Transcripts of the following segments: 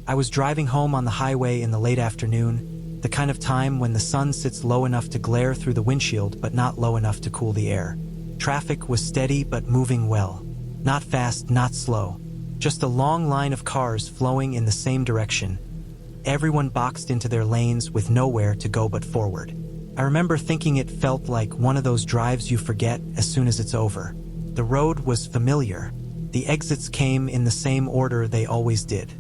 I was driving home on the highway in the late afternoon, the kind of time when the sun sits low enough to glare through the windshield but not low enough to cool the air. Traffic was steady but moving well. Not fast, not slow. Just a long line of cars flowing in the same direction. Everyone boxed into their lanes with nowhere to go but forward. I remember thinking it felt like one of those drives you forget as soon as it's over. The road was familiar. The exits came in the same order they always did.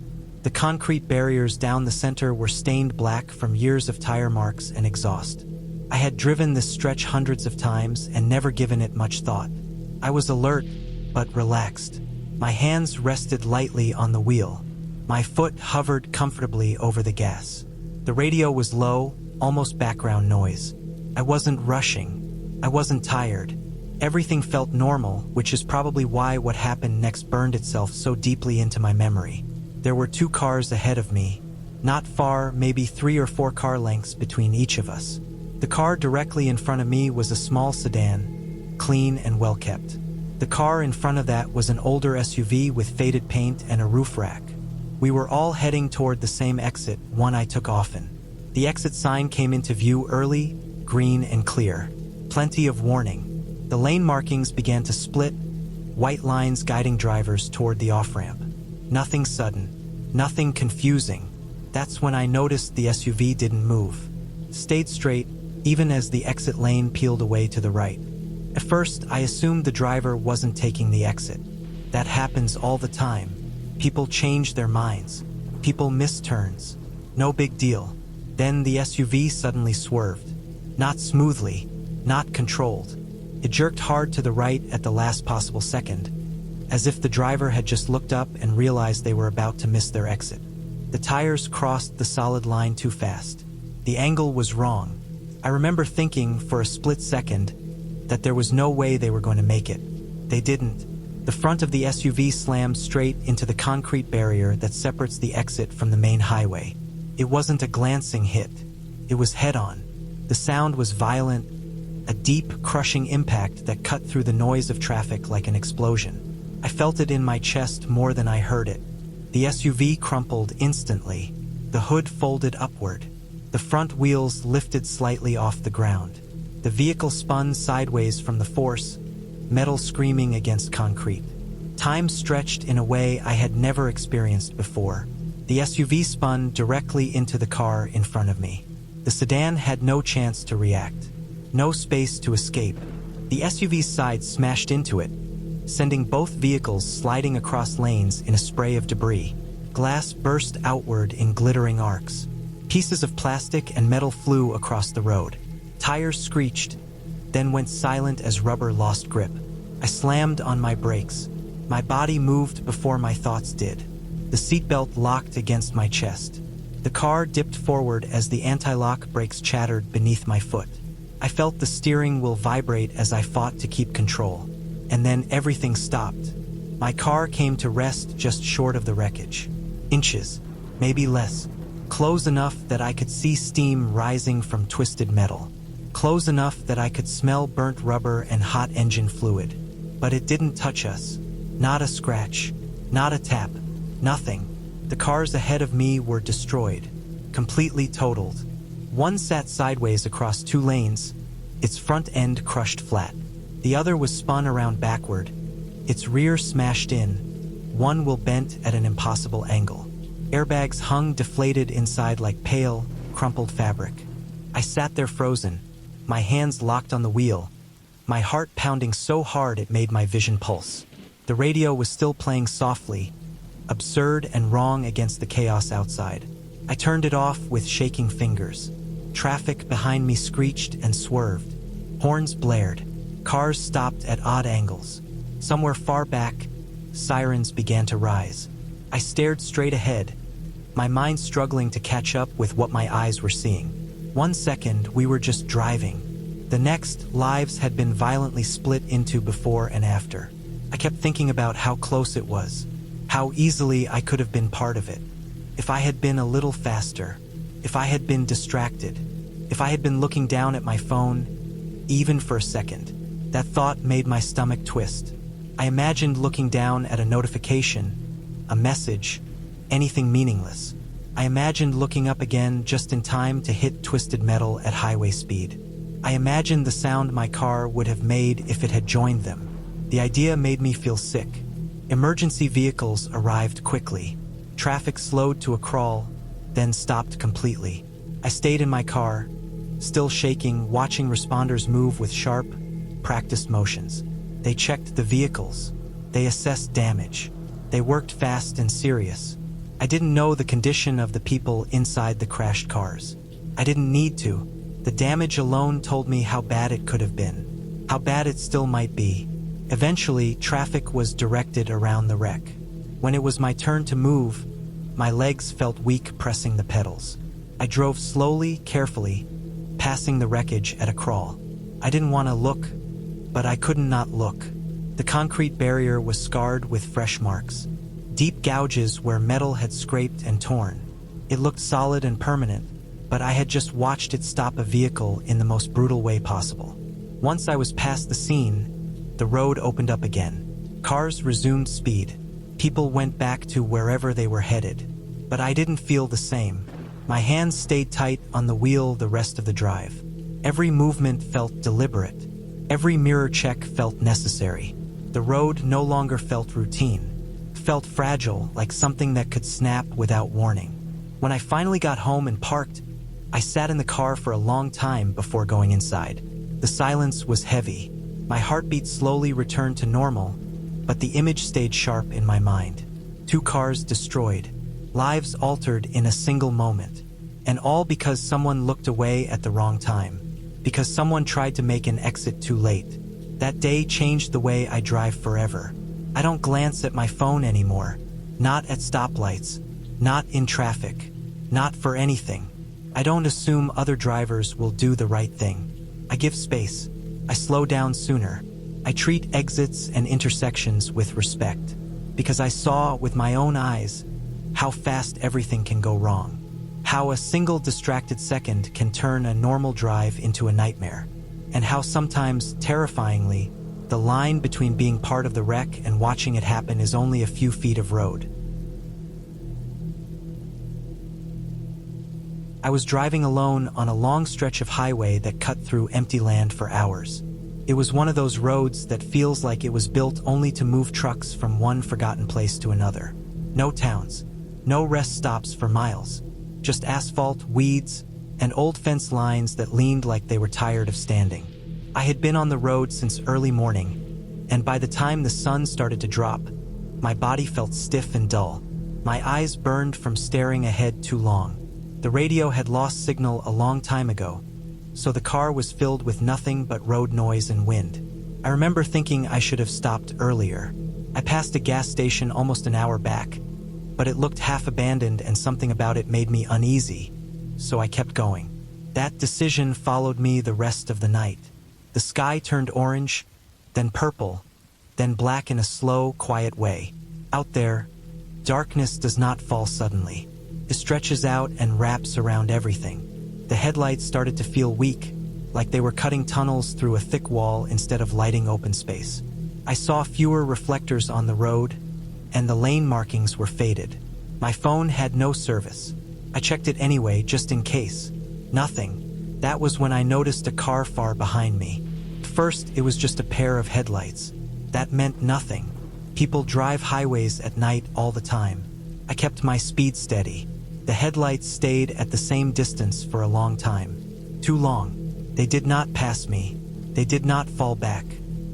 The concrete barriers down the center were stained black from years of tire marks and exhaust. I had driven this stretch hundreds of times and never given it much thought. I was alert, but relaxed. My hands rested lightly on the wheel. My foot hovered comfortably over the gas. The radio was low, almost background noise. I wasn't rushing. I wasn't tired. Everything felt normal, which is probably why what happened next burned itself so deeply into my memory. There were 2 cars ahead of me. Not far, maybe 3 or 4 car lengths between each of us. The car directly in front of me was a small sedan, clean and well kept. The car in front of that was an older SUV with faded paint and a roof rack. We were all heading toward the same exit, one I took often. The exit sign came into view early, green and clear. Plenty of warning. The lane markings began to split, white lines guiding drivers toward the off-ramp. Nothing sudden, nothing confusing. That's when I noticed the SUV didn't move. Stayed straight, even as the exit lane peeled away to the right. At first, I assumed the driver wasn't taking the exit. That happens all the time. People change their minds. People miss turns. No big deal. Then the SUV suddenly swerved. Not smoothly, not controlled. It jerked hard to the right at the last possible second, as if the driver had just looked up and realized they were about to miss their exit. The tires crossed the solid line too fast. The angle was wrong. I remember thinking for a split second that there was no way they were going to make it. They didn't. The front of the SUV slammed straight into the concrete barrier that separates the exit from the main highway. It wasn't a glancing hit. It was head-on. The sound was violent, a deep, crushing impact that cut through the noise of traffic like an explosion. I felt it in my chest more than I heard it. The SUV crumpled instantly. The hood folded upward. The front wheels lifted slightly off the ground. The vehicle spun sideways from the force, metal screaming against concrete. Time stretched in a way I had never experienced before. The SUV spun directly into the car in front of me. The sedan had no chance to react. No space to escape. The SUV's side smashed into it, sending both vehicles sliding across lanes in a spray of debris. Glass burst outward in glittering arcs. Pieces of plastic and metal flew across the road. Tires screeched, then went silent as rubber lost grip. I slammed on my brakes. My body moved before my thoughts did. The seatbelt locked against my chest. The car dipped forward as the anti-lock brakes chattered beneath my foot. I felt the steering wheel vibrate as I fought to keep control. And then everything stopped. My car came to rest just short of the wreckage. Inches, maybe less. Close enough that I could see steam rising from twisted metal. Close enough that I could smell burnt rubber and hot engine fluid. But it didn't touch us. Not a scratch. Not a tap. Nothing. The cars ahead of me were destroyed. Completely totaled. One sat sideways across 2 lanes, its front end crushed flat. The other was spun around backward, its rear smashed in. One wheel bent at an impossible angle. Airbags hung deflated inside like pale, crumpled fabric. I sat there frozen, my hands locked on the wheel, my heart pounding so hard it made my vision pulse. The radio was still playing softly, absurd and wrong against the chaos outside. I turned it off with shaking fingers. Traffic behind me screeched and swerved. Horns blared. Cars stopped at odd angles. Somewhere far back, sirens began to rise. I stared straight ahead, my mind struggling to catch up with what my eyes were seeing. 1 second, we were just driving. The next, lives had been violently split into before and after. I kept thinking about how close it was, how easily I could have been part of it. If I had been a little faster, if I had been distracted, if I had been looking down at my phone, even for a second. That thought made my stomach twist. I imagined looking down at a notification, a message, anything meaningless. I imagined looking up again just in time to hit twisted metal at highway speed. I imagined the sound my car would have made if it had joined them. The idea made me feel sick. Emergency vehicles arrived quickly. Traffic slowed to a crawl, then stopped completely. I stayed in my car, still shaking, watching responders move with sharp, practiced motions. They checked the vehicles. They assessed damage. They worked fast and serious. I didn't know the condition of the people inside the crashed cars. I didn't need to. The damage alone told me how bad it could have been, how bad it still might be. Eventually, traffic was directed around the wreck. When it was my turn to move, my legs felt weak pressing the pedals. I drove slowly, carefully, passing the wreckage at a crawl. I didn't want to look, but I couldn't not look. The concrete barrier was scarred with fresh marks, deep gouges where metal had scraped and torn. It looked solid and permanent, but I had just watched it stop a vehicle in the most brutal way possible. Once I was past the scene, the road opened up again. Cars resumed speed. People went back to wherever they were headed. But I didn't feel the same. My hands stayed tight on the wheel the rest of the drive. Every movement felt deliberate. Every mirror check felt necessary. The road no longer felt routine. It felt fragile, like something that could snap without warning. When I finally got home and parked, I sat in the car for a long time before going inside. The silence was heavy. My heartbeat slowly returned to normal, but the image stayed sharp in my mind. 2 cars destroyed, lives altered in a single moment, and all because someone looked away at the wrong time, because someone tried to make an exit too late. That day changed the way I drive forever. I don't glance at my phone anymore, not at stoplights, not in traffic, not for anything. I don't assume other drivers will do the right thing. I give space. I slow down sooner. I treat exits and intersections with respect, because I saw with my own eyes how fast everything can go wrong, how a single distracted second can turn a normal drive into a nightmare, and how sometimes, terrifyingly, the line between being part of the wreck and watching it happen is only a few feet of road. I was driving alone on a long stretch of highway that cut through empty land for hours. It was one of those roads that feels like it was built only to move trucks from one forgotten place to another. No towns, no rest stops for miles, just asphalt, weeds, and old fence lines that leaned like they were tired of standing. I had been on the road since early morning, and by the time the sun started to drop, my body felt stiff and dull. My eyes burned from staring ahead too long. The radio had lost signal a long time ago, so the car was filled with nothing but road noise and wind. I remember thinking I should have stopped earlier. I passed a gas station almost an hour back, but it looked half abandoned and something about it made me uneasy, so I kept going. That decision followed me the rest of the night. The sky turned orange, then purple, then black in a slow, quiet way. Out there, darkness does not fall suddenly. It stretches out and wraps around everything. The headlights started to feel weak, like they were cutting tunnels through a thick wall instead of lighting open space. I saw fewer reflectors on the road, and the lane markings were faded. My phone had no service. I checked it anyway, just in case. Nothing. That was when I noticed a car far behind me. At first, it was just a pair of headlights. That meant nothing. People drive highways at night all the time. I kept my speed steady. The headlights stayed at the same distance for a long time. Too long. They did not pass me. They did not fall back.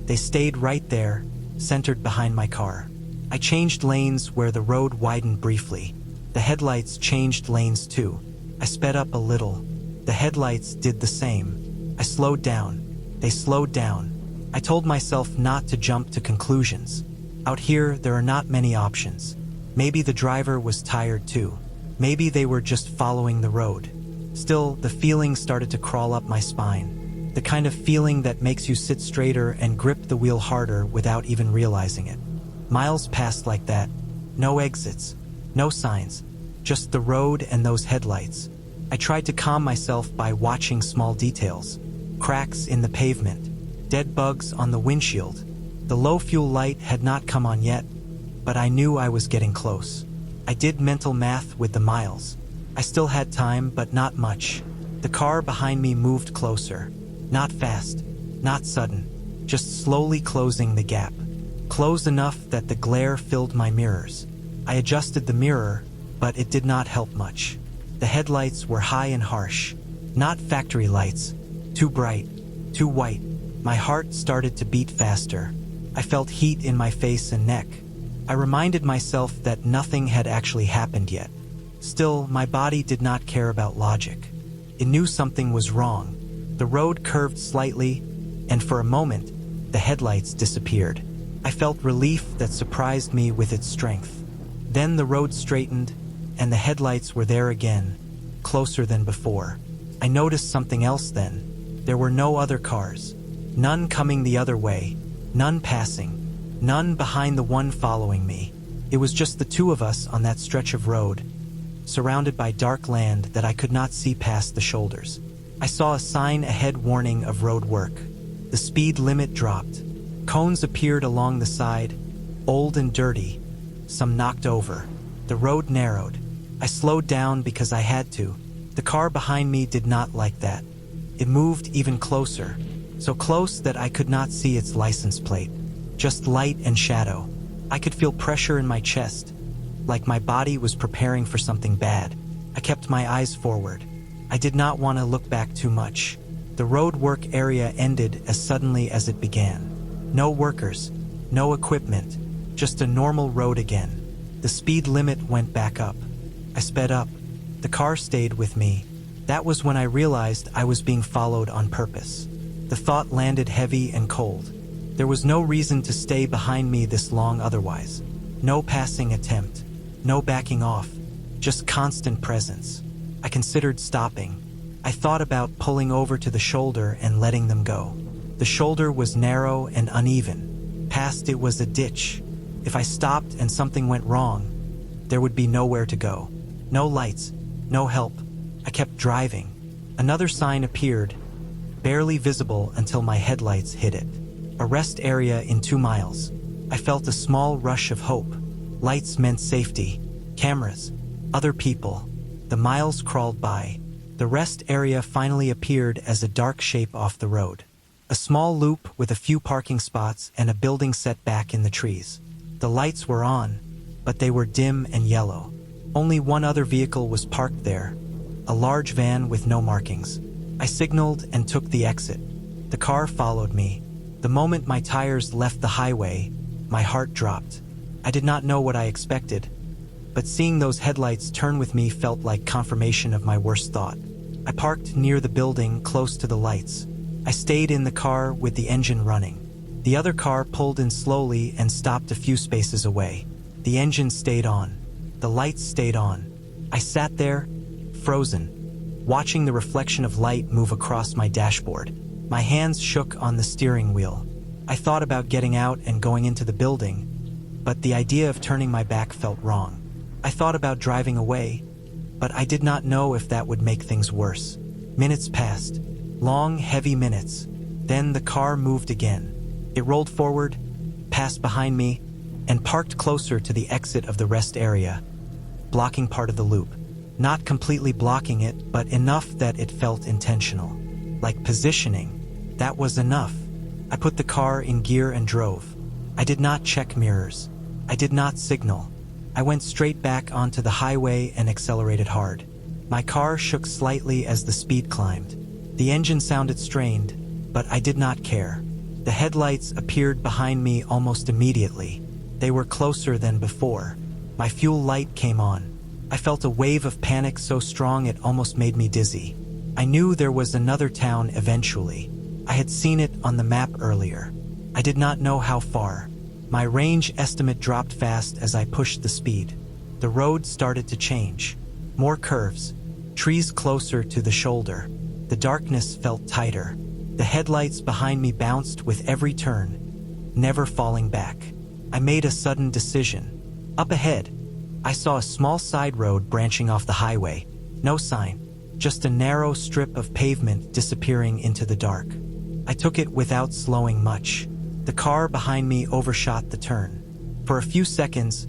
They stayed right there, centered behind my car. I changed lanes where the road widened briefly. The headlights changed lanes too. I sped up a little. The headlights did the same. I slowed down. They slowed down. I told myself not to jump to conclusions. Out here, there are not many options. Maybe the driver was tired too. Maybe they were just following the road. Still, the feeling started to crawl up my spine. The kind of feeling that makes you sit straighter and grip the wheel harder without even realizing it. Miles passed like that. No exits. No signs. Just the road and those headlights. I tried to calm myself by watching small details. Cracks in the pavement. Dead bugs on the windshield. The low fuel light had not come on yet, but I knew I was getting close. I did mental math with the miles. I still had time, but not much. The car behind me moved closer. Not fast, not sudden, just slowly closing the gap. Close enough that the glare filled my mirrors. I adjusted the mirror, but it did not help much. The headlights were high and harsh. Not factory lights. Too bright, too white. My heart started to beat faster. I felt heat in my face and neck. I reminded myself that nothing had actually happened yet. Still, my body did not care about logic. It knew something was wrong. The road curved slightly, and for a moment, the headlights disappeared. I felt relief that surprised me with its strength. Then the road straightened, and the headlights were there again, closer than before. I noticed something else then. There were no other cars. None coming the other way, none passing, none behind the one following me. It was just the two of us on that stretch of road, surrounded by dark land that I could not see past the shoulders. I saw a sign ahead warning of road work. The speed limit dropped. Cones appeared along the side, old and dirty, some knocked over. The road narrowed. I slowed down because I had to. The car behind me did not like that. It moved even closer, so close that I could not see its license plate. Just light and shadow. I could feel pressure in my chest, like my body was preparing for something bad. I kept my eyes forward. I did not want to look back too much. The road work area ended as suddenly as it began. No workers, no equipment, just a normal road again. The speed limit went back up. I sped up. The car stayed with me. That was when I realized I was being followed on purpose. The thought landed heavy and cold. There was no reason to stay behind me this long otherwise. No passing attempt. No backing off. Just constant presence. I considered stopping. I thought about pulling over to the shoulder and letting them go. The shoulder was narrow and uneven. Past it was a ditch. If I stopped and something went wrong, there would be nowhere to go. No lights, no help. I kept driving. Another sign appeared, barely visible until my headlights hit it. A rest area in 2 miles. I felt a small rush of hope. Lights meant safety. Cameras. Other people. The miles crawled by. The rest area finally appeared as a dark shape off the road. A small loop with a few parking spots and a building set back in the trees. The lights were on, but they were dim and yellow. Only one other vehicle was parked there, a large van with no markings. I signaled and took the exit. The car followed me. The moment my tires left the highway, my heart dropped. I did not know what I expected, but seeing those headlights turn with me felt like confirmation of my worst thought. I parked near the building close to the lights. I stayed in the car with the engine running. The other car pulled in slowly and stopped a few spaces away. The engine stayed on. The lights stayed on. I sat there, frozen, watching the reflection of light move across my dashboard. My hands shook on the steering wheel. I thought about getting out and going into the building, but the idea of turning my back felt wrong. I thought about driving away, but I did not know if that would make things worse. Minutes passed. Long, heavy minutes. Then the car moved again. It rolled forward, passed behind me, and parked closer to the exit of the rest area, blocking part of the loop. Not completely blocking it, but enough that it felt intentional. Like positioning. That was enough. I put the car in gear and drove. I did not check mirrors. I did not signal. I went straight back onto the highway and accelerated hard. My car shook slightly as the speed climbed. The engine sounded strained, but I did not care. The headlights appeared behind me almost immediately. They were closer than before. My fuel light came on. I felt a wave of panic so strong it almost made me dizzy. I knew there was another town eventually. I had seen it on the map earlier. I did not know how far. My range estimate dropped fast as I pushed the speed. The road started to change. More curves. Trees closer to the shoulder. The darkness felt tighter. The headlights behind me bounced with every turn, never falling back. I made a sudden decision. Up ahead, I saw a small side road branching off the highway. No sign, just a narrow strip of pavement disappearing into the dark. I took it without slowing much. The car behind me overshot the turn. For a few seconds,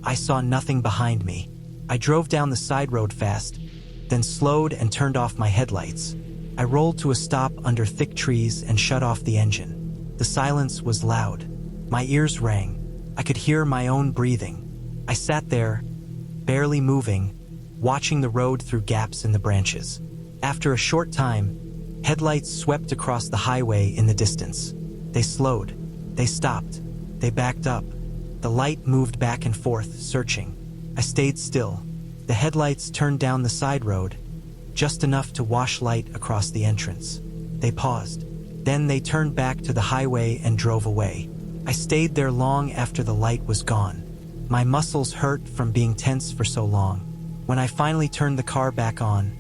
I saw nothing behind me. I drove down the side road fast, then slowed and turned off my headlights. I rolled to a stop under thick trees and shut off the engine. The silence was loud. My ears rang. I could hear my own breathing. I sat there, barely moving, watching the road through gaps in the branches. After a short time, headlights swept across the highway in the distance. They slowed. They stopped. They backed up. The light moved back and forth, searching. I stayed still. The headlights turned down the side road, just enough to wash light across the entrance. They paused. Then they turned back to the highway and drove away. I stayed there long after the light was gone. My muscles hurt from being tense for so long. When I finally turned the car back on,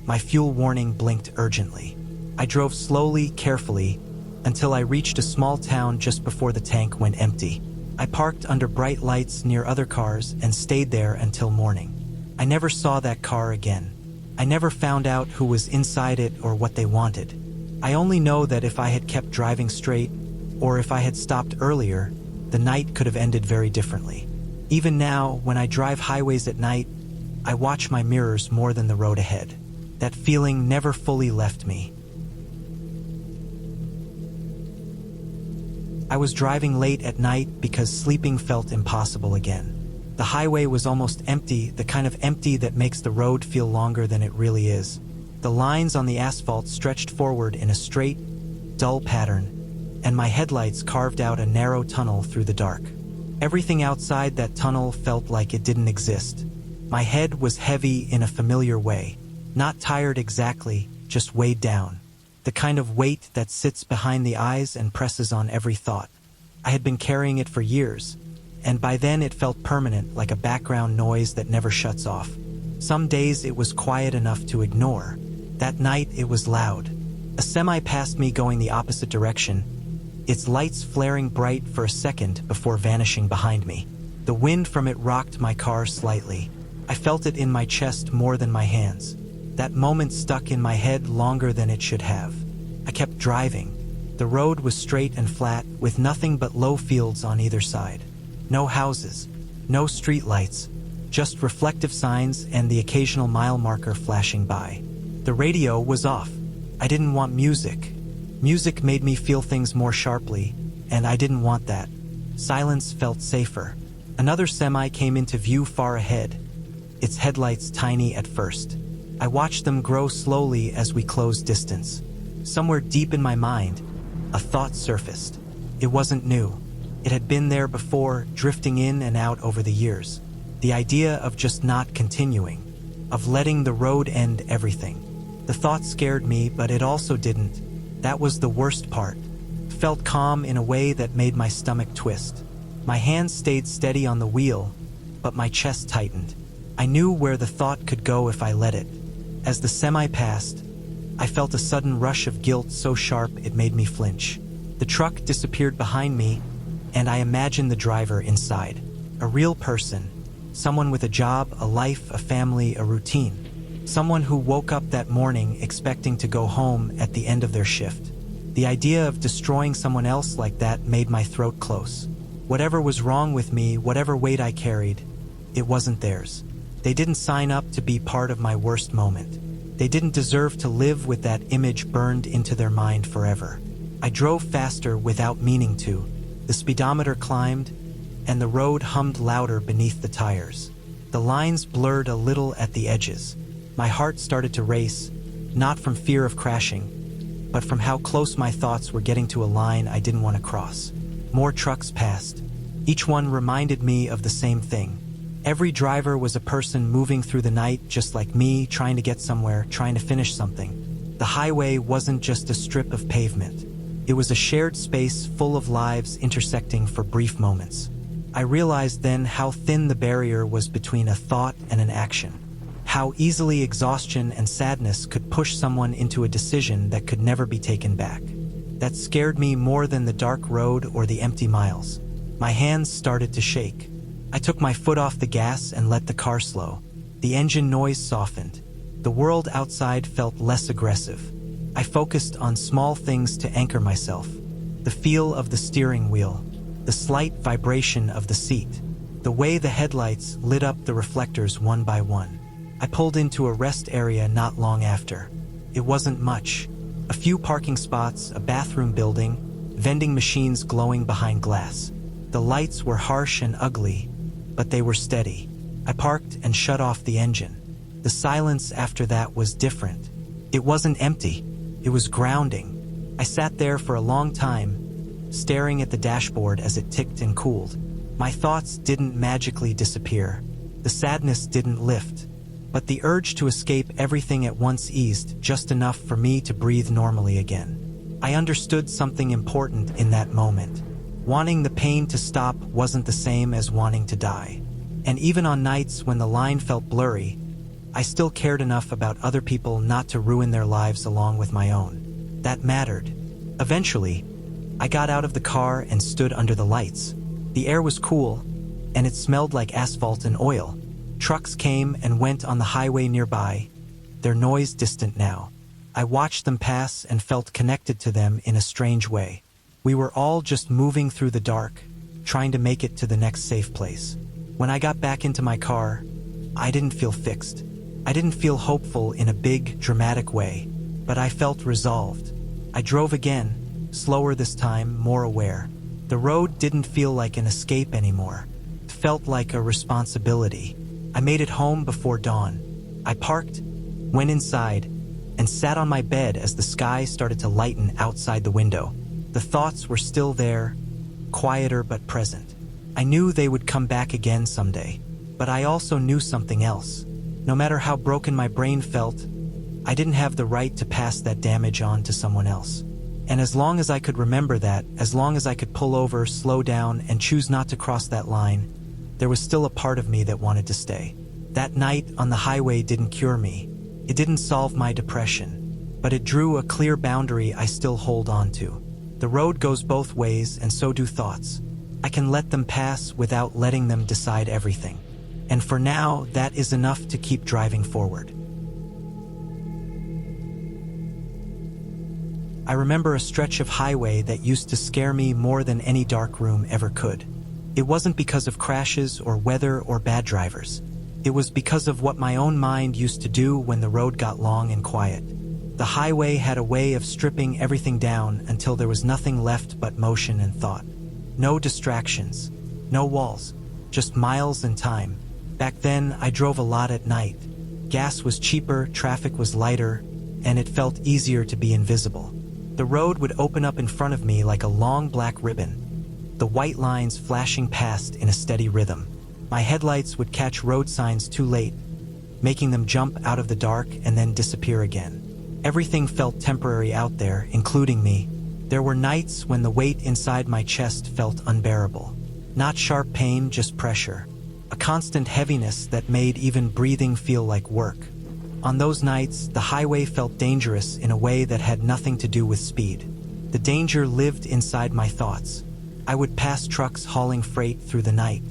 my fuel warning blinked urgently. I drove slowly, carefully, until I reached a small town just before the tank went empty. I parked under bright lights near other cars and stayed there until morning. I never saw that car again. I never found out who was inside it or what they wanted. I only know that if I had kept driving straight, or if I had stopped earlier, the night could have ended very differently. Even now, when I drive highways at night, I watch my mirrors more than the road ahead. That feeling never fully left me. I was driving late at night because sleeping felt impossible again. The highway was almost empty, the kind of empty that makes the road feel longer than it really is. The lines on the asphalt stretched forward in a straight, dull pattern, and my headlights carved out a narrow tunnel through the dark. Everything outside that tunnel felt like it didn't exist. My head was heavy in a familiar way. Not tired exactly, just weighed down. The kind of weight that sits behind the eyes and presses on every thought. I had been carrying it for years, and by then it felt permanent, like a background noise that never shuts off. Some days it was quiet enough to ignore. That night it was loud. A semi passed me going the opposite direction, its lights flaring bright for a second before vanishing behind me. The wind from it rocked my car slightly. I felt it in my chest more than my hands. That moment stuck in my head longer than it should have. I kept driving. The road was straight and flat, with nothing but low fields on either side. No houses, no street lights, just reflective signs and the occasional mile marker flashing by. The radio was off. I didn't want music. Music made me feel things more sharply, and I didn't want that. Silence felt safer. Another semi came into view far ahead, its headlights tiny at first. I watched them grow slowly as we closed distance. Somewhere deep in my mind, a thought surfaced. It wasn't new. It had been there before, drifting in and out over the years. The idea of just not continuing, of letting the road end everything. The thought scared me, but it also didn't. That was the worst part. It felt calm in a way that made my stomach twist. My hands stayed steady on the wheel, but my chest tightened. I knew where the thought could go if I let it. As the semi passed, I felt a sudden rush of guilt so sharp it made me flinch. The truck disappeared behind me, and I imagined the driver inside. A real person. Someone with a job, a life, a family, a routine. Someone who woke up that morning expecting to go home at the end of their shift. The idea of destroying someone else like that made my throat close. Whatever was wrong with me, whatever weight I carried, it wasn't theirs. They didn't sign up to be part of my worst moment. They didn't deserve to live with that image burned into their mind forever. I drove faster without meaning to. The speedometer climbed, and the road hummed louder beneath the tires. The lines blurred a little at the edges. My heart started to race, not from fear of crashing, but from how close my thoughts were getting to a line I didn't want to cross. More trucks passed. Each one reminded me of the same thing. Every driver was a person moving through the night just like me, trying to get somewhere, trying to finish something. The highway wasn't just a strip of pavement. It was a shared space full of lives intersecting for brief moments. I realized then how thin the barrier was between a thought and an action. How easily exhaustion and sadness could push someone into a decision that could never be taken back. That scared me more than the dark road or the empty miles. My hands started to shake. I took my foot off the gas and let the car slow. The engine noise softened. The world outside felt less aggressive. I focused on small things to anchor myself. The feel of the steering wheel, the slight vibration of the seat, The way the headlights lit up the reflectors one by one. I pulled into a rest area not long after. It wasn't much. A few parking spots, a bathroom building, vending machines glowing behind glass. The lights were harsh and ugly, but they were steady. I parked and shut off the engine. The silence after that was different. It wasn't empty. It was grounding. I sat there for a long time, staring at the dashboard as it ticked and cooled. My thoughts didn't magically disappear. The sadness didn't lift. But the urge to escape everything at once eased just enough for me to breathe normally again. I understood something important in that moment. Wanting the pain to stop wasn't the same as wanting to die. And even on nights when the line felt blurry, I still cared enough about other people not to ruin their lives along with my own. That mattered. Eventually, I got out of the car and stood under the lights. The air was cool, and it smelled like asphalt and oil. Trucks came and went on the highway nearby, their noise distant now. I watched them pass and felt connected to them in a strange way. We were all just moving through the dark, trying to make it to the next safe place. When I got back into my car, I didn't feel fixed. I didn't feel hopeful in a big, dramatic way, but I felt resolved. I drove again, slower this time, more aware. The road didn't feel like an escape anymore. It felt like a responsibility. I made it home before dawn. I parked, went inside, and sat on my bed as the sky started to lighten outside the window. The thoughts were still there, quieter but present. I knew they would come back again someday, but I also knew something else. No matter how broken my brain felt, I didn't have the right to pass that damage on to someone else. And as long as I could remember that, as long as I could pull over, slow down, and choose not to cross that line, there was still a part of me that wanted to stay. That night on the highway didn't cure me. It didn't solve my depression, but it drew a clear boundary I still hold on to. The road goes both ways, and so do thoughts. I can let them pass without letting them decide everything. And for now, that is enough to keep driving forward. I remember a stretch of highway that used to scare me more than any dark room ever could. It wasn't because of crashes or weather or bad drivers. It was because of what my own mind used to do when the road got long and quiet. The highway had a way of stripping everything down until there was nothing left but motion and thought. No distractions, no walls, just miles and time. Back then, I drove a lot at night. Gas was cheaper, traffic was lighter, and it felt easier to be invisible. The road would open up in front of me like a long black ribbon, the white lines flashing past in a steady rhythm. My headlights would catch road signs too late, making them jump out of the dark and then disappear again. Everything felt temporary out there, including me. There were nights when the weight inside my chest felt unbearable. Not sharp pain, just pressure. A constant heaviness that made even breathing feel like work. On those nights, the highway felt dangerous in a way that had nothing to do with speed. The danger lived inside my thoughts. I would pass trucks hauling freight through the night.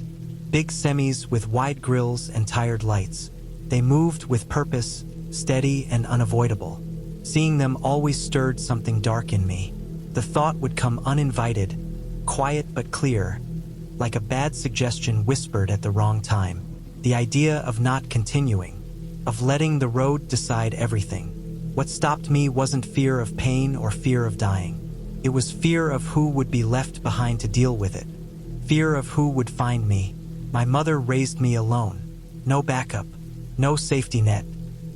Big semis with wide grills and tired lights. They moved with purpose, steady and unavoidable. Seeing them always stirred something dark in me. The thought would come uninvited, quiet but clear, like a bad suggestion whispered at the wrong time. The idea of not continuing, of letting the road decide everything. What stopped me wasn't fear of pain or fear of dying. It was fear of who would be left behind to deal with it. Fear of who would find me. My mother raised me alone. No backup, no safety net.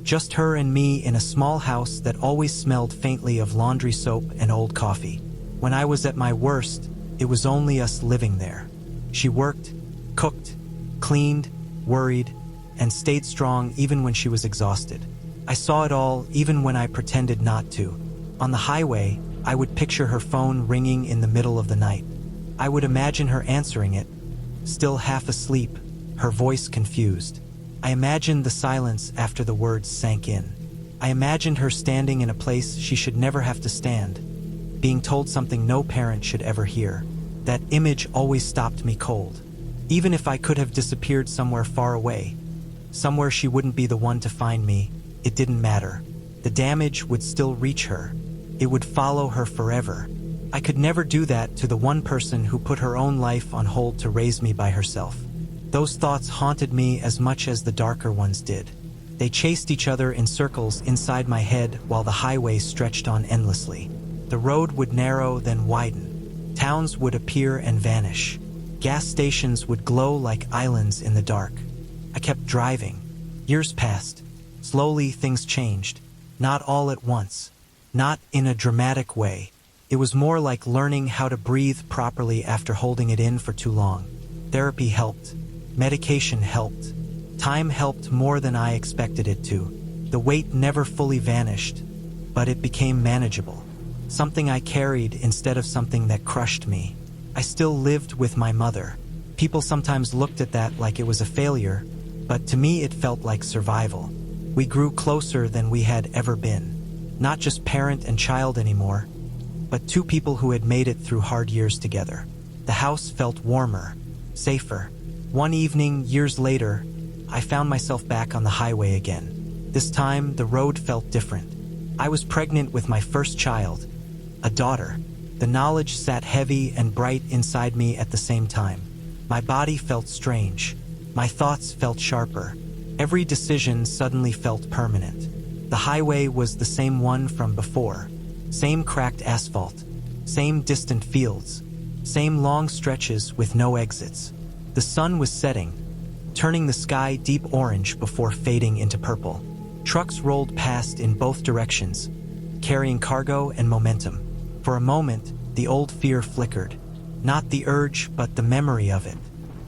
Just her and me in a small house that always smelled faintly of laundry soap and old coffee. When I was at my worst, it was only us living there. She worked, cooked, cleaned, worried, and stayed strong even when she was exhausted. I saw it all even when I pretended not to. On the highway, I would picture her phone ringing in the middle of the night. I would imagine her answering it, still half asleep, her voice confused. I imagined the silence after the words sank in. I imagined her standing in a place she should never have to stand, being told something no parent should ever hear. That image always stopped me cold. Even if I could have disappeared somewhere far away, somewhere she wouldn't be the one to find me, it didn't matter. The damage would still reach her. It would follow her forever. I could never do that to the one person who put her own life on hold to raise me by herself. Those thoughts haunted me as much as the darker ones did. They chased each other in circles inside my head while the highway stretched on endlessly. The road would narrow, then widen. Towns would appear and vanish. Gas stations would glow like islands in the dark. I kept driving. Years passed. Slowly, things changed. Not all at once. Not in a dramatic way. It was more like learning how to breathe properly after holding it in for too long. Therapy helped. Medication helped. Time helped more than I expected it to. The weight never fully vanished, but it became manageable. Something I carried instead of something that crushed me. I still lived with my mother. People sometimes looked at that like it was a failure, but to me it felt like survival. We grew closer than we had ever been. Not just parent and child anymore, but two people who had made it through hard years together. The house felt warmer, safer. One evening, years later, I found myself back on the highway again. This time, the road felt different. I was pregnant with my first child, a daughter. The knowledge sat heavy and bright inside me at the same time. My body felt strange. My thoughts felt sharper. Every decision suddenly felt permanent. The highway was the same one from before. Same cracked asphalt. Same distant fields. Same long stretches with no exits. The sun was setting, turning the sky deep orange before fading into purple. Trucks rolled past in both directions, carrying cargo and momentum. For a moment, the old fear flickered. Not the urge, but the memory of it.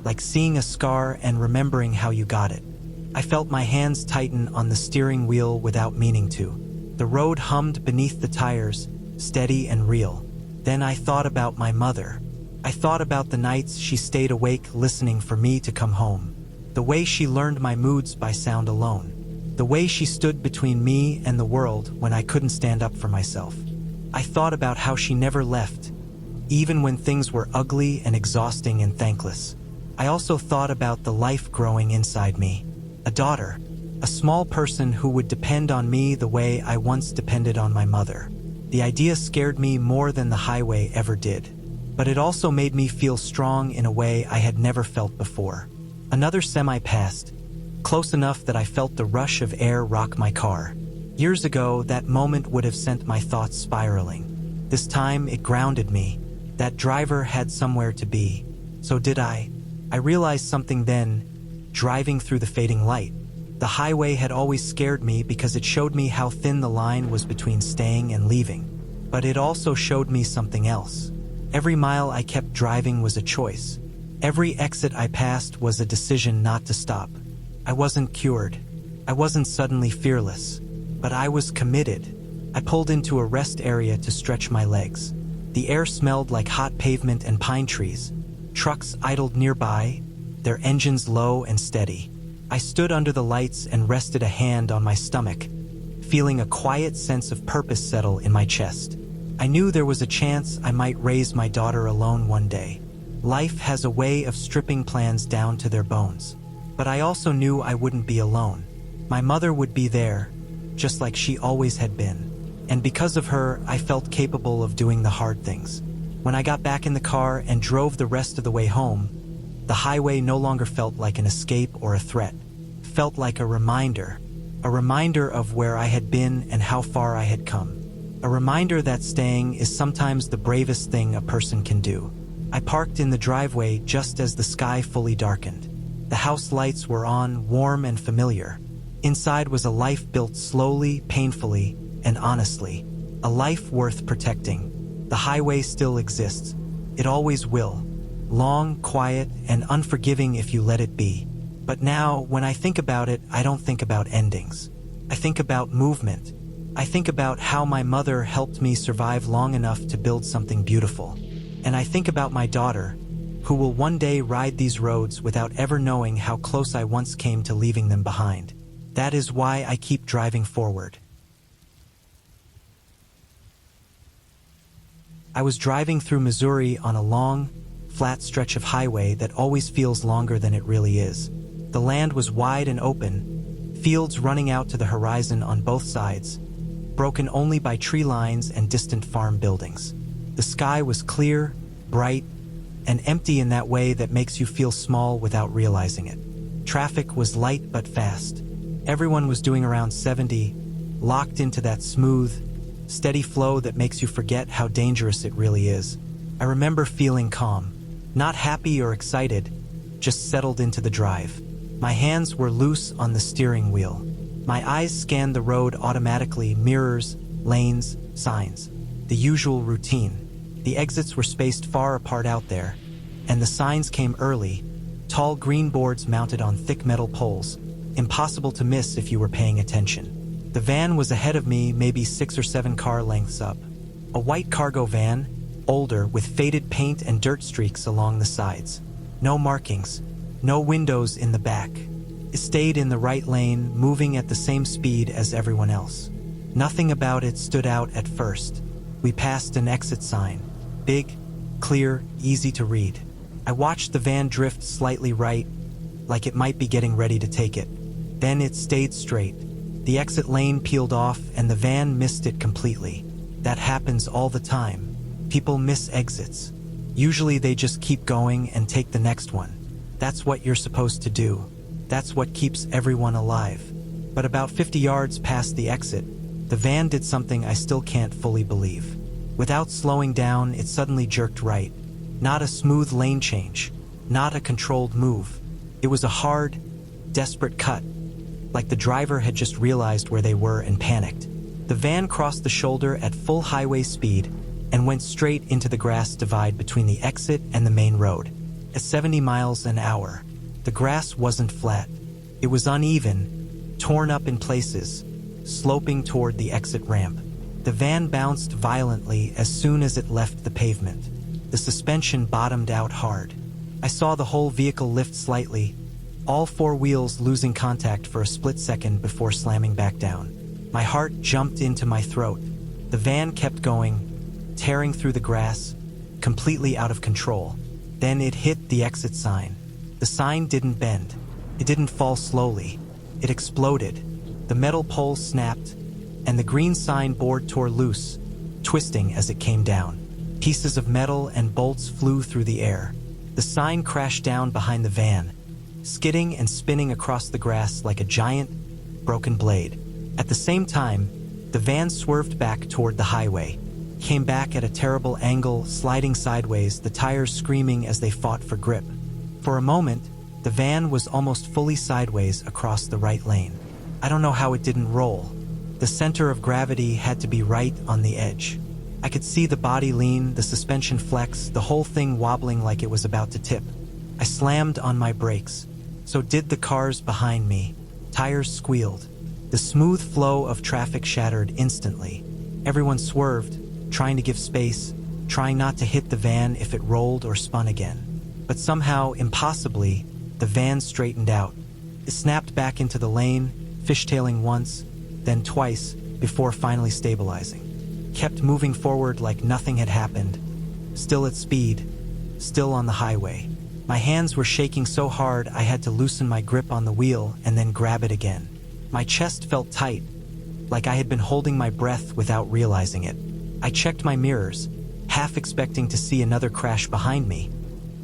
Like seeing a scar and remembering how you got it. I felt my hands tighten on the steering wheel without meaning to. The road hummed beneath the tires, steady and real. Then I thought about my mother. I thought about the nights she stayed awake listening for me to come home. The way she learned my moods by sound alone. The way she stood between me and the world when I couldn't stand up for myself. I thought about how she never left, even when things were ugly and exhausting and thankless. I also thought about the life growing inside me. A daughter, a small person who would depend on me the way I once depended on my mother. The idea scared me more than the highway ever did. But it also made me feel strong in a way I had never felt before. Another semi passed, close enough that I felt the rush of air rock my car. Years ago, that moment would have sent my thoughts spiraling. This time, it grounded me. That driver had somewhere to be. So did I. I realized something then, driving through the fading light. The highway had always scared me because it showed me how thin the line was between staying and leaving. But it also showed me something else. Every mile I kept driving was a choice. Every exit I passed was a decision not to stop. I wasn't cured. I wasn't suddenly fearless. But I was committed. I pulled into a rest area to stretch my legs. The air smelled like hot pavement and pine trees. Trucks idled nearby, their engines low and steady. I stood under the lights and rested a hand on my stomach, feeling a quiet sense of purpose settle in my chest. I knew there was a chance I might raise my daughter alone one day. Life has a way of stripping plans down to their bones. But I also knew I wouldn't be alone. My mother would be there, just like she always had been. And because of her, I felt capable of doing the hard things. When I got back in the car and drove the rest of the way home, the highway no longer felt like an escape or a threat. It felt like a reminder of where I had been and how far I had come. A reminder that staying is sometimes the bravest thing a person can do. I parked in the driveway just as the sky fully darkened. The house lights were on, warm and familiar. Inside was a life built slowly, painfully, and honestly. A life worth protecting. The highway still exists. It always will. Long, quiet, and unforgiving if you let it be. But now, when I think about it, I don't think about endings. I think about movement. I think about how my mother helped me survive long enough to build something beautiful. And I think about my daughter, who will one day ride these roads without ever knowing how close I once came to leaving them behind. That is why I keep driving forward. I was driving through Missouri on a long, flat stretch of highway that always feels longer than it really is. The land was wide and open, fields running out to the horizon on both sides, broken only by tree lines and distant farm buildings. The sky was clear, bright, and empty in that way that makes you feel small without realizing it. Traffic was light but fast. Everyone was doing around 70, locked into that smooth, steady flow that makes you forget how dangerous it really is. I remember feeling calm, not happy or excited, just settled into the drive. My hands were loose on the steering wheel. My eyes scanned the road automatically, mirrors, lanes, signs. The usual routine. The exits were spaced far apart out there, and the signs came early, tall green boards mounted on thick metal poles, impossible to miss if you were paying attention. The van was ahead of me, maybe 6 or 7 car lengths up. A white cargo van, older, with faded paint and dirt streaks along the sides. No markings, no windows in the back. It stayed in the right lane, moving at the same speed as everyone else. Nothing about it stood out at first. We passed an exit sign. Big, clear, easy to read. I watched the van drift slightly right, like it might be getting ready to take it. Then it stayed straight. The exit lane peeled off and the van missed it completely. That happens all the time. People miss exits. Usually they just keep going and take the next one. That's what you're supposed to do. That's what keeps everyone alive. But about 50 yards past the exit, the van did something I still can't fully believe. Without slowing down, it suddenly jerked right. Not a smooth lane change, not a controlled move. It was a hard, desperate cut, like the driver had just realized where they were and panicked. The van crossed the shoulder at full highway speed and went straight into the grass divide between the exit and the main road. At 70 miles an hour, the grass wasn't flat. It was uneven, torn up in places, sloping toward the exit ramp. The van bounced violently as soon as it left the pavement. The suspension bottomed out hard. I saw the whole vehicle lift slightly, all 4 wheels losing contact for a split second before slamming back down. My heart jumped into my throat. The van kept going, tearing through the grass, completely out of control. Then it hit the exit sign. The sign didn't bend. It didn't fall slowly. It exploded. The metal pole snapped, and the green sign board tore loose, twisting as it came down. Pieces of metal and bolts flew through the air. The sign crashed down behind the van, skidding and spinning across the grass like a giant, broken blade. At the same time, the van swerved back toward the highway, came back at a terrible angle, sliding sideways, the tires screaming as they fought for grip. For a moment, the van was almost fully sideways across the right lane. I don't know how it didn't roll. The center of gravity had to be right on the edge. I could see the body lean, the suspension flex, the whole thing wobbling like it was about to tip. I slammed on my brakes. So did the cars behind me. Tires squealed. The smooth flow of traffic shattered instantly. Everyone swerved, trying to give space, trying not to hit the van if it rolled or spun again. But somehow, impossibly, the van straightened out. It snapped back into the lane, fishtailing once, then twice, before finally stabilizing. Kept moving forward like nothing had happened, still at speed, still on the highway. My hands were shaking so hard I had to loosen my grip on the wheel and then grab it again. My chest felt tight, like I had been holding my breath without realizing it. I checked my mirrors, half expecting to see another crash behind me,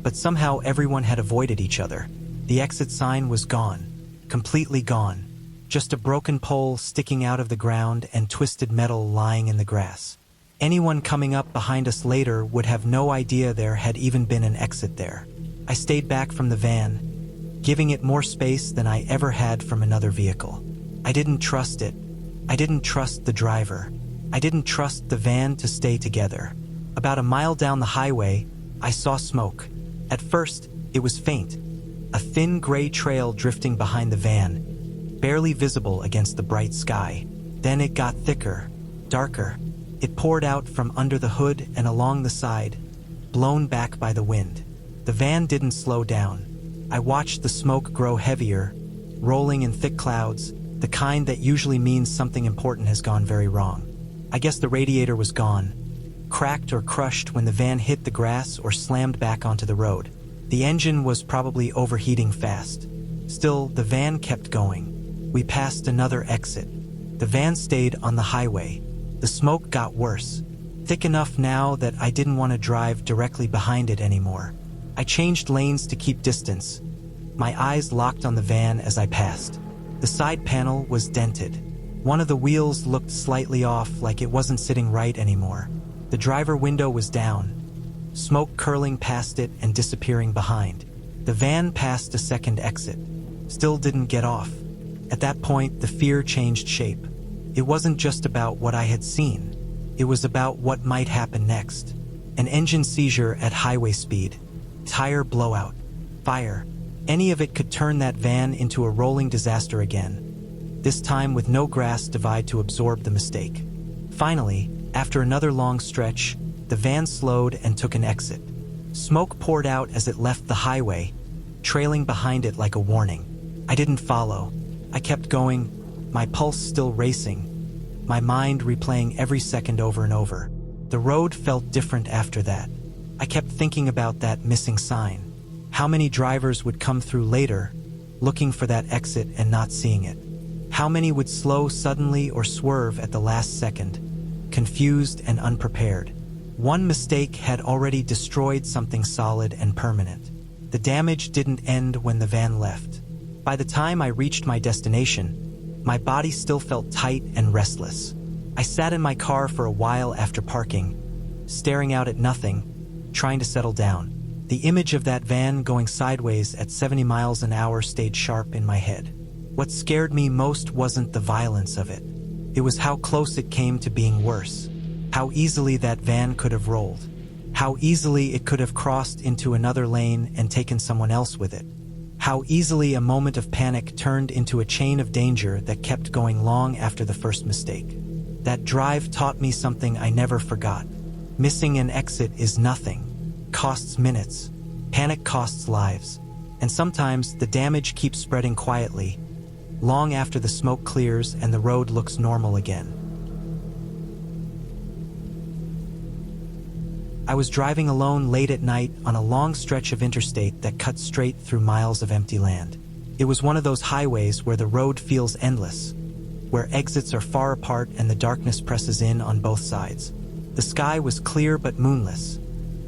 but somehow everyone had avoided each other. The exit sign was gone, completely gone. Just a broken pole sticking out of the ground and twisted metal lying in the grass. Anyone coming up behind us later would have no idea there had even been an exit there. I stayed back from the van, giving it more space than I ever had from another vehicle. I didn't trust it. I didn't trust the driver. I didn't trust the van to stay together. About a mile down the highway, I saw smoke. At first, it was faint, a thin gray trail drifting behind the van, barely visible against the bright sky. Then it got thicker, darker. It poured out from under the hood and along the side, blown back by the wind. The van didn't slow down. I watched the smoke grow heavier, rolling in thick clouds, the kind that usually means something important has gone very wrong. I guess the radiator was gone, cracked or crushed when the van hit the grass or slammed back onto the road. The engine was probably overheating fast. Still, the van kept going. We passed another exit. The van stayed on the highway. The smoke got worse, thick enough now that I didn't want to drive directly behind it anymore. I changed lanes to keep distance. My eyes locked on the van as I passed. The side panel was dented. One of the wheels looked slightly off, like it wasn't sitting right anymore. The driver window was down, smoke curling past it and disappearing behind. The van passed a second exit. Still didn't get off. At that point, the fear changed shape. It wasn't just about what I had seen. It was about what might happen next. An engine seizure at highway speed. Tire blowout. Fire. Any of it could turn that van into a rolling disaster again. This time with no grass divide to absorb the mistake. Finally, after another long stretch, the van slowed and took an exit. Smoke poured out as it left the highway, trailing behind it like a warning. I didn't follow. I kept going, my pulse still racing, my mind replaying every second over and over. The road felt different after that. I kept thinking about that missing sign. How many drivers would come through later, looking for that exit and not seeing it? How many would slow suddenly or swerve at the last second, confused and unprepared? One mistake had already destroyed something solid and permanent. The damage didn't end when the van left. By the time I reached my destination, my body still felt tight and restless. I sat in my car for a while after parking, staring out at nothing, trying to settle down. The image of that van going sideways at 70 miles an hour stayed sharp in my head. What scared me most wasn't the violence of it. It was how close it came to being worse. How easily that van could have rolled. How easily it could have crossed into another lane and taken someone else with it. How easily a moment of panic turned into a chain of danger that kept going long after the first mistake. That drive taught me something I never forgot. Missing an exit is nothing. Costs minutes. Panic costs lives. And sometimes the damage keeps spreading quietly, long after the smoke clears and the road looks normal again. I was driving alone late at night on a long stretch of interstate that cut straight through miles of empty land. It was one of those highways where the road feels endless, where exits are far apart and the darkness presses in on both sides. The sky was clear but moonless,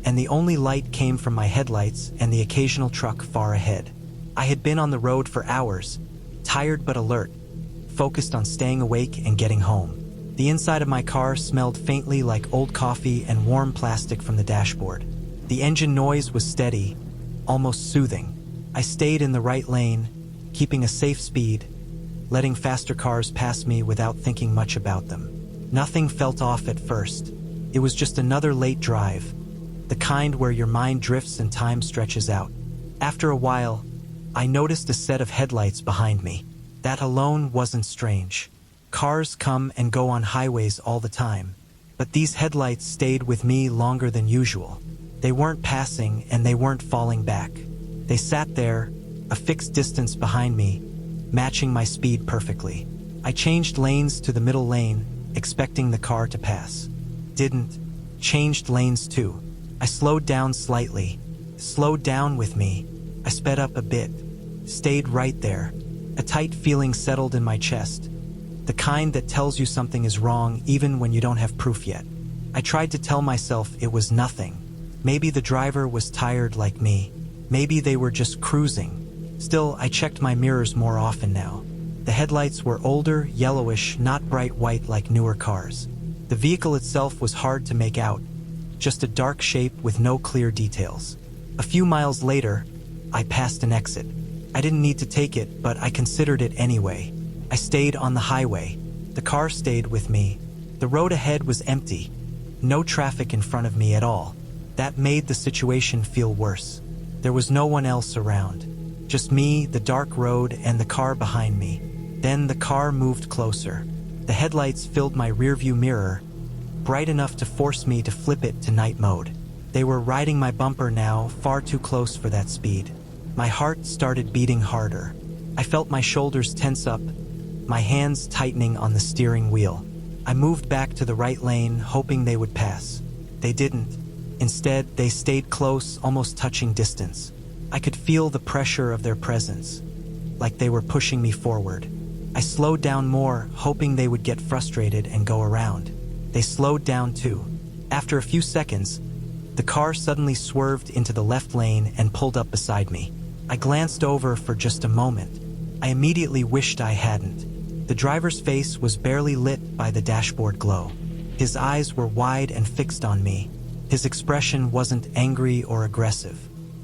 and the only light came from my headlights and the occasional truck far ahead. I had been on the road for hours, tired but alert, focused on staying awake and getting home. The inside of my car smelled faintly like old coffee and warm plastic from the dashboard. The engine noise was steady, almost soothing. I stayed in the right lane, keeping a safe speed, letting faster cars pass me without thinking much about them. Nothing felt off at first. It was just another late drive, the kind where your mind drifts and time stretches out. After a while, I noticed a set of headlights behind me. That alone wasn't strange. Cars come and go on highways all the time, but these headlights stayed with me longer than usual. They weren't passing and they weren't falling back. They sat there, a fixed distance behind me, matching my speed perfectly. I changed lanes to the middle lane, expecting the car to pass. Didn't. Changed lanes too. I slowed down slightly. Slowed down with me. I sped up a bit. Stayed right there. A tight feeling settled in my chest. The kind that tells you something is wrong even when you don't have proof yet. I tried to tell myself it was nothing. Maybe the driver was tired like me. Maybe they were just cruising. Still, I checked my mirrors more often now. The headlights were older, yellowish, not bright white like newer cars. The vehicle itself was hard to make out, just a dark shape with no clear details. A few miles later, I passed an exit. I didn't need to take it, but I considered it anyway. I stayed on the highway. The car stayed with me. The road ahead was empty. No traffic in front of me at all. That made the situation feel worse. There was no one else around. Just me, the dark road, and the car behind me. Then the car moved closer. The headlights filled my rearview mirror, bright enough to force me to flip it to night mode. They were riding my bumper now, far too close for that speed. My heart started beating harder. I felt my shoulders tense up, my hands tightening on the steering wheel. I moved back to the right lane, hoping they would pass. They didn't. Instead, they stayed close, almost touching distance. I could feel the pressure of their presence, like they were pushing me forward. I slowed down more, hoping they would get frustrated and go around. They slowed down too. After a few seconds, the car suddenly swerved into the left lane and pulled up beside me. I glanced over for just a moment. I immediately wished I hadn't. The driver's face was barely lit by the dashboard glow. His eyes were wide and fixed on me. His expression wasn't angry or aggressive.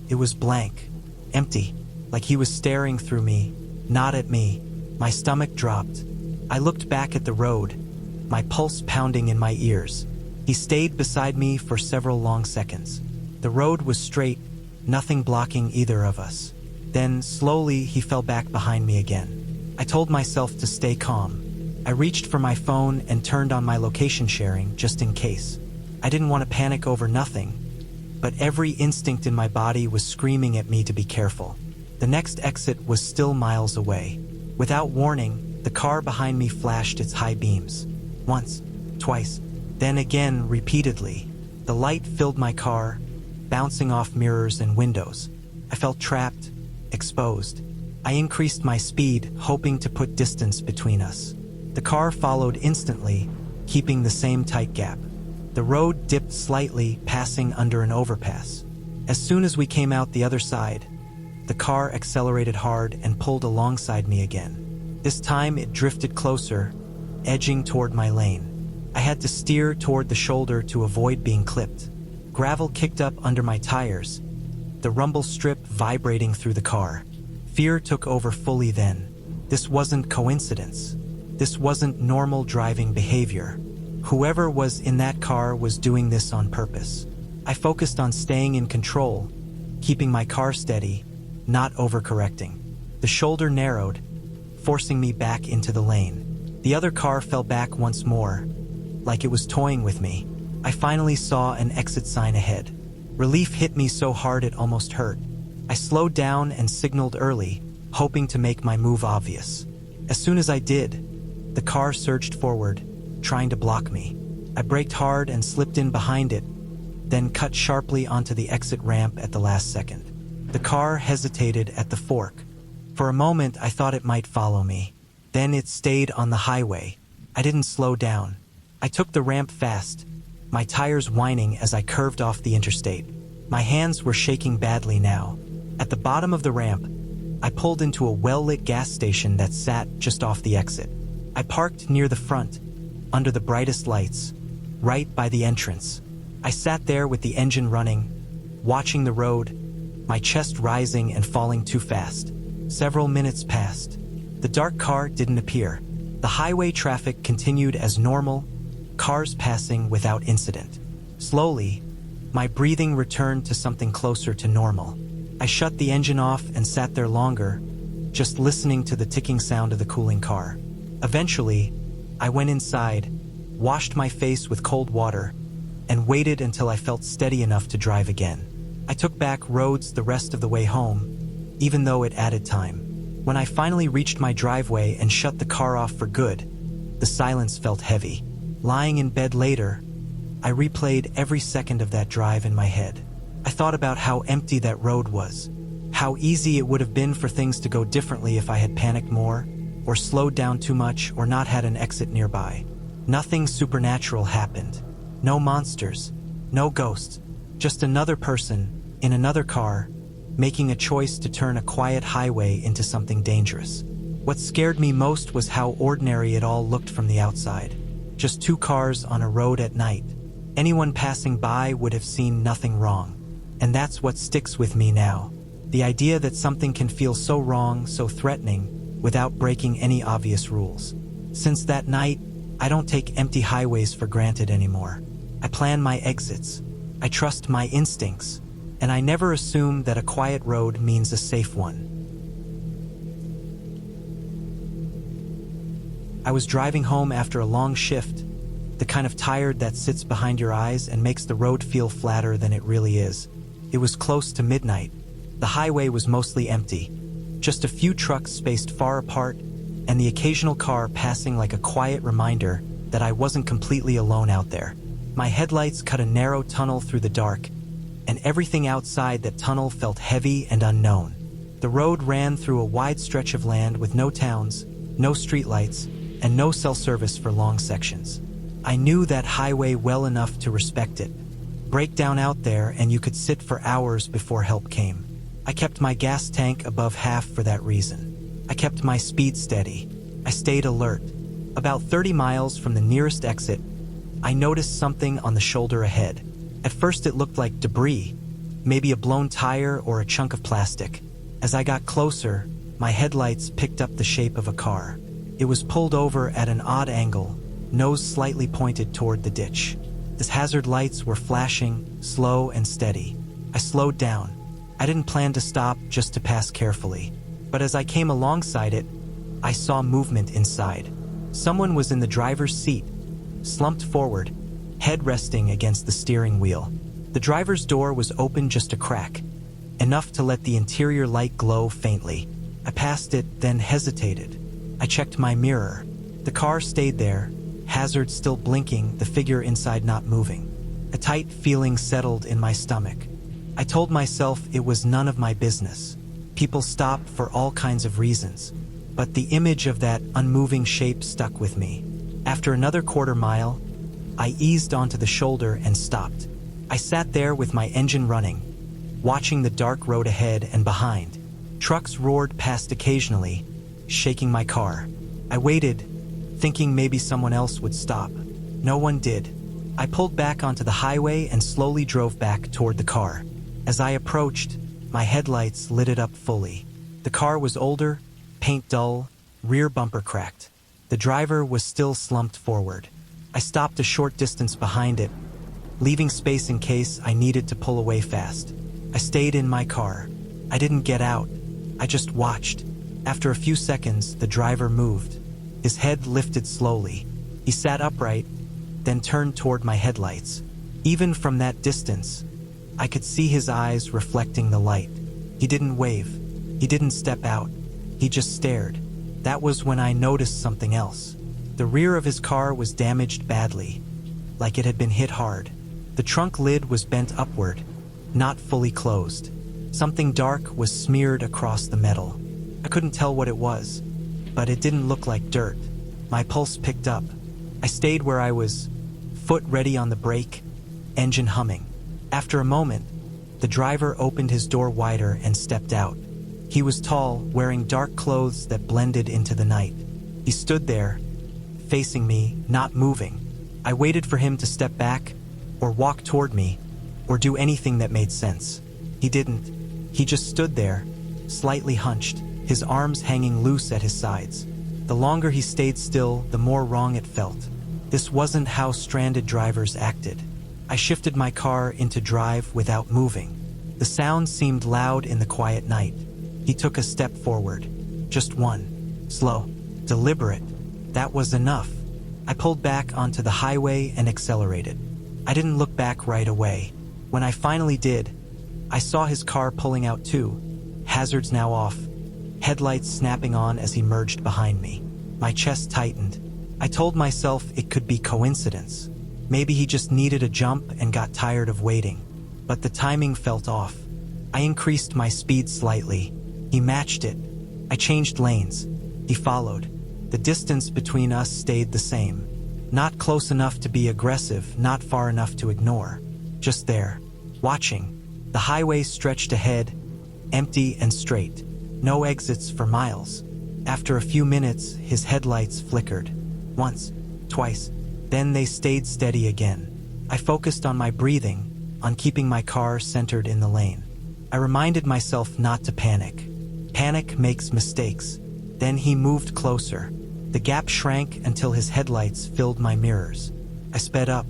It was blank, empty, like he was staring through me, not at me. My stomach dropped. I looked back at the road, my pulse pounding in my ears. He stayed beside me for several long seconds. The road was straight, nothing blocking either of us. Then, slowly, he fell back behind me again. I told myself to stay calm. I reached for my phone and turned on my location sharing just in case. I didn't want to panic over nothing, but every instinct in my body was screaming at me to be careful. The next exit was still miles away. Without warning, the car behind me flashed its high beams. Once, twice, then again repeatedly. The light filled my car, bouncing off mirrors and windows. I felt trapped, exposed. I increased my speed, hoping to put distance between us. The car followed instantly, keeping the same tight gap. The road dipped slightly, passing under an overpass. As soon as we came out the other side, the car accelerated hard and pulled alongside me again. This time it drifted closer, edging toward my lane. I had to steer toward the shoulder to avoid being clipped. Gravel kicked up under my tires, the rumble strip vibrating through the car. Fear took over fully then. This wasn't coincidence. This wasn't normal driving behavior. Whoever was in that car was doing this on purpose. I focused on staying in control, keeping my car steady, not overcorrecting. The shoulder narrowed, forcing me back into the lane. The other car fell back once more, like it was toying with me. I finally saw an exit sign ahead. Relief hit me so hard it almost hurt. I slowed down and signaled early, hoping to make my move obvious. As soon as I did, the car surged forward, trying to block me. I braked hard and slipped in behind it, then cut sharply onto the exit ramp at the last second. The car hesitated at the fork. For a moment, I thought it might follow me. Then it stayed on the highway. I didn't slow down. I took the ramp fast, my tires whining as I curved off the interstate. My hands were shaking badly now. At the bottom of the ramp, I pulled into a well-lit gas station that sat just off the exit. I parked near the front, under the brightest lights, right by the entrance. I sat there with the engine running, watching the road, my chest rising and falling too fast. Several minutes passed. The dark car didn't appear. The highway traffic continued as normal, cars passing without incident. Slowly, my breathing returned to something closer to normal. I shut the engine off and sat there longer, just listening to the ticking sound of the cooling car. Eventually, I went inside, washed my face with cold water, and waited until I felt steady enough to drive again. I took back roads the rest of the way home, even though it added time. When I finally reached my driveway and shut the car off for good, the silence felt heavy. Lying in bed later, I replayed every second of that drive in my head. I thought about how empty that road was, how easy it would have been for things to go differently if I had panicked more, or slowed down too much, or not had an exit nearby. Nothing supernatural happened. No monsters, no ghosts, just another person, in another car, making a choice to turn a quiet highway into something dangerous. What scared me most was how ordinary it all looked from the outside. Just two cars on a road at night. Anyone passing by would have seen nothing wrong. And that's what sticks with me now. The idea that something can feel so wrong, so threatening, without breaking any obvious rules. Since that night, I don't take empty highways for granted anymore. I plan my exits. I trust my instincts. And I never assume that a quiet road means a safe one. I was driving home after a long shift, the kind of tired that sits behind your eyes and makes the road feel flatter than it really is. It was close to midnight. The highway was mostly empty, just a few trucks spaced far apart, and the occasional car passing like a quiet reminder that I wasn't completely alone out there. My headlights cut a narrow tunnel through the dark, and everything outside that tunnel felt heavy and unknown. The road ran through a wide stretch of land with no towns, no streetlights, and no cell service for long sections. I knew that highway well enough to respect it. Breakdown out there and you could sit for hours before help came. I kept my gas tank above half for that reason. I kept my speed steady. I stayed alert. About 30 miles from the nearest exit, I noticed something on the shoulder ahead. At first it looked like debris, maybe a blown tire or a chunk of plastic. As I got closer, my headlights picked up the shape of a car. It was pulled over at an odd angle, nose slightly pointed toward the ditch. Its hazard lights were flashing, slow and steady. I slowed down. I didn't plan to stop, just to pass carefully. But as I came alongside it, I saw movement inside. Someone was in the driver's seat, slumped forward, head resting against the steering wheel. The driver's door was open just a crack, enough to let the interior light glow faintly. I passed it, then hesitated. I checked my mirror. The car stayed there, hazard still blinking, the figure inside not moving. A tight feeling settled in my stomach. I told myself it was none of my business. People stop for all kinds of reasons, but the image of that unmoving shape stuck with me. After another quarter mile, I eased onto the shoulder and stopped. I sat there with my engine running, watching the dark road ahead and behind. Trucks roared past occasionally, shaking my car. I waited, thinking maybe someone else would stop. No one did. I pulled back onto the highway and slowly drove back toward the car. As I approached, my headlights lit it up fully. The car was older, paint dull, rear bumper cracked. The driver was still slumped forward. I stopped a short distance behind it, leaving space in case I needed to pull away fast. I stayed in my car. I didn't get out. I just watched. After a few seconds, the driver moved. His head lifted slowly. He sat upright, then turned toward my headlights. Even from that distance, I could see his eyes reflecting the light. He didn't wave. He didn't step out. He just stared. That was when I noticed something else. The rear of his car was damaged badly, like it had been hit hard. The trunk lid was bent upward, not fully closed. Something dark was smeared across the metal. I couldn't tell what it was, but it didn't look like dirt. My pulse picked up. I stayed where I was, foot ready on the brake, engine humming. After a moment, the driver opened his door wider and stepped out. He was tall, wearing dark clothes that blended into the night. He stood there, facing me, not moving. I waited for him to step back, or walk toward me, or do anything that made sense. He didn't. He just stood there, slightly hunched, his arms hanging loose at his sides. The longer he stayed still, the more wrong it felt. This wasn't how stranded drivers acted. I shifted my car into drive without moving. The sound seemed loud in the quiet night. He took a step forward. Just one. Slow. Deliberate. That was enough. I pulled back onto the highway and accelerated. I didn't look back right away. When I finally did, I saw his car pulling out too, hazards now off, headlights snapping on as he merged behind me. My chest tightened. I told myself it could be coincidence. Maybe he just needed a jump and got tired of waiting. But the timing felt off. I increased my speed slightly. He matched it. I changed lanes. He followed. The distance between us stayed the same. Not close enough to be aggressive, not far enough to ignore. Just there, watching. The highway stretched ahead, empty and straight. No exits for miles. After a few minutes, his headlights flickered. Once, twice, then they stayed steady again. I focused on my breathing, on keeping my car centered in the lane. I reminded myself not to panic. Panic makes mistakes. Then he moved closer. The gap shrank until his headlights filled my mirrors. I sped up.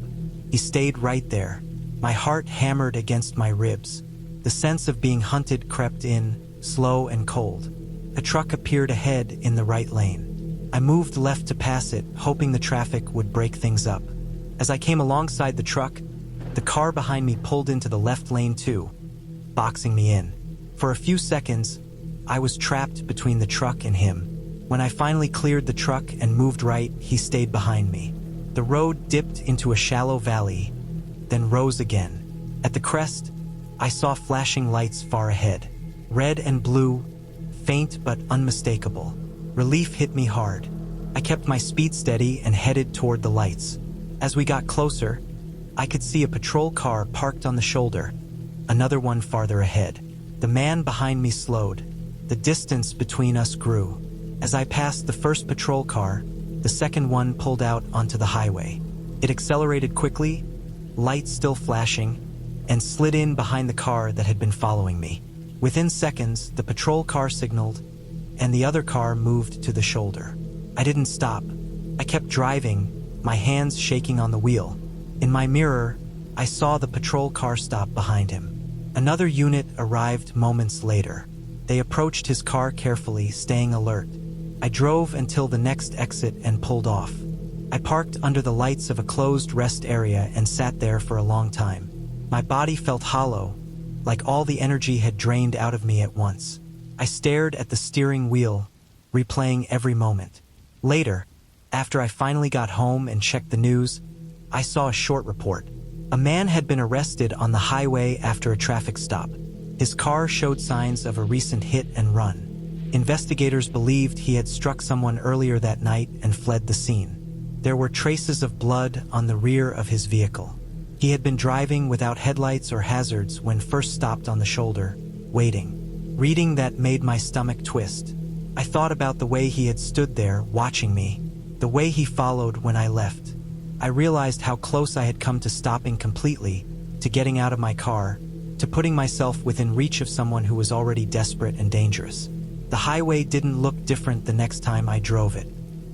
He stayed right there. My heart hammered against my ribs. The sense of being hunted crept in, slow and cold. A truck appeared ahead in the right lane. I moved left to pass it, hoping the traffic would break things up. As I came alongside the truck, the car behind me pulled into the left lane too, boxing me in. For a few seconds, I was trapped between the truck and him. When I finally cleared the truck and moved right, he stayed behind me. The road dipped into a shallow valley, then rose again. At the crest, I saw flashing lights far ahead. Red and blue, faint but unmistakable. Relief hit me hard. I kept my speed steady and headed toward the lights. As we got closer, I could see a patrol car parked on the shoulder, another one farther ahead. The man behind me slowed. The distance between us grew. As I passed the first patrol car, the second one pulled out onto the highway. It accelerated quickly, lights still flashing, and slid in behind the car that had been following me. Within seconds, the patrol car signaled, and the other car moved to the shoulder. I didn't stop. I kept driving, my hands shaking on the wheel. In my mirror, I saw the patrol car stop behind him. Another unit arrived moments later. They approached his car carefully, staying alert. I drove until the next exit and pulled off. I parked under the lights of a closed rest area and sat there for a long time. My body felt hollow, like all the energy had drained out of me at once. I stared at the steering wheel, replaying every moment. Later, after I finally got home and checked the news, I saw a short report. A man had been arrested on the highway after a traffic stop. His car showed signs of a recent hit and run. Investigators believed he had struck someone earlier that night and fled the scene. There were traces of blood on the rear of his vehicle. He had been driving without headlights or hazards when first stopped on the shoulder, waiting. Reading that made my stomach twist. I thought about the way he had stood there, watching me, the way he followed when I left. I realized how close I had come to stopping completely, to getting out of my car, to putting myself within reach of someone who was already desperate and dangerous. The highway didn't look different the next time I drove it.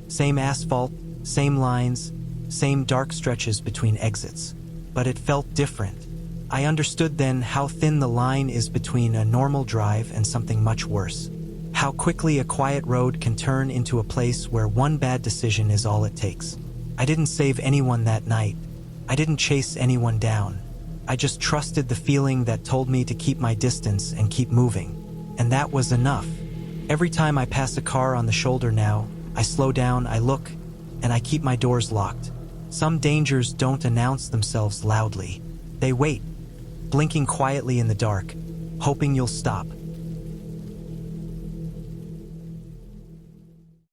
Same asphalt, same lines, same dark stretches between exits. But it felt different. I understood then how thin the line is between a normal drive and something much worse. How quickly a quiet road can turn into a place where one bad decision is all it takes. I didn't save anyone that night. I didn't chase anyone down. I just trusted the feeling that told me to keep my distance and keep moving. And that was enough. Every time I pass a car on the shoulder now, I slow down, I look, and I keep my doors locked. Some dangers don't announce themselves loudly. They wait, blinking quietly in the dark, hoping you'll stop.